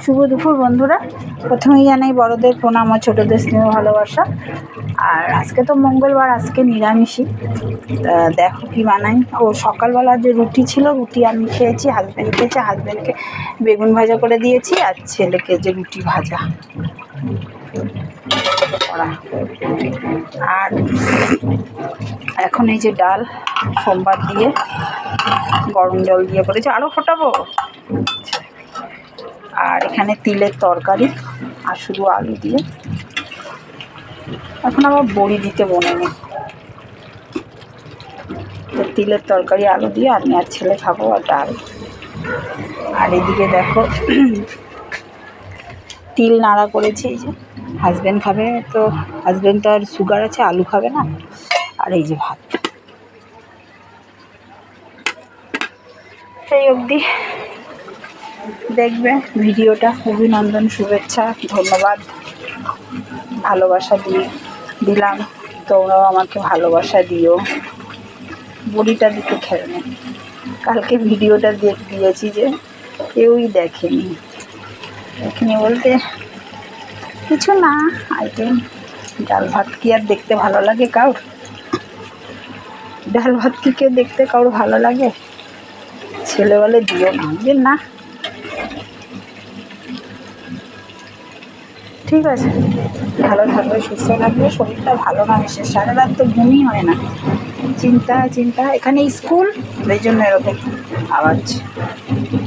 শুভ দুপুর বন্ধুরা। প্রথমেই জানাই বড়দের প্রণাম ও ছোটদের স্নেহ ভালোবাসা। আর আজকে তো মঙ্গলবার, আজকে নিরামিষই। দেখো কি বানাই। ও সকালবেলা যে রুটি ছিল, রুটি আমি খেয়েছি, হাজব্যান্ড খেয়েছে। হাজব্যান্ডকে বেগুন ভাজা করে দিয়েছি, আর ছেলেকে যে রুটি ভাজা করা। আর এখন এই যে ডাল সোমবার দিয়ে গরম জল দিয়ে করেছি, আরও ফোটাবো। আর এখানে তিলের তরকারি আর শুধু আলু দিয়ে। এখন আবার বড়ি দিতে মনে নেই। তিলের তরকারি আলু দিয়ে আমি আর ছেলে খাবো, আর ডাল। আর এদিকে দেখো তিল নাড়া করেছি, এই যে হাজব্যান্ড খাবে, তো হাজব্যান্ড তো আর সুগার আছে, আলু খাবে না। আর এই যে ভাত। সেই অবধি দেখবে ভিডিওটা। অভিনন্দন, শুভেচ্ছা, ধন্যবাদ, ভালোবাসা দিলাম। তোমরাও আমাকে ভালোবাসা দিও। বড়িটা দিতে খেলে কালকে ভিডিওটা দিয়েছি, যে কেউই দেখেনি বলতে কিছু না। আইটেম ডাল ভাত কি আর দেখতে ভালো লাগে কারোর? ডাল ভাত কি কেউ দেখতে কারোর ভালো লাগে? ছেলে বলে দিও না, যে না ঠিক আছে, ভালো থাকবে, সুস্থ থাকবে। শরীরটা ভালো না, বিশেষ সারা রাত তো ঘুমই হয় না, চিন্তা। এখানে স্কুল, এই জন্য এরকম আওয়াজ।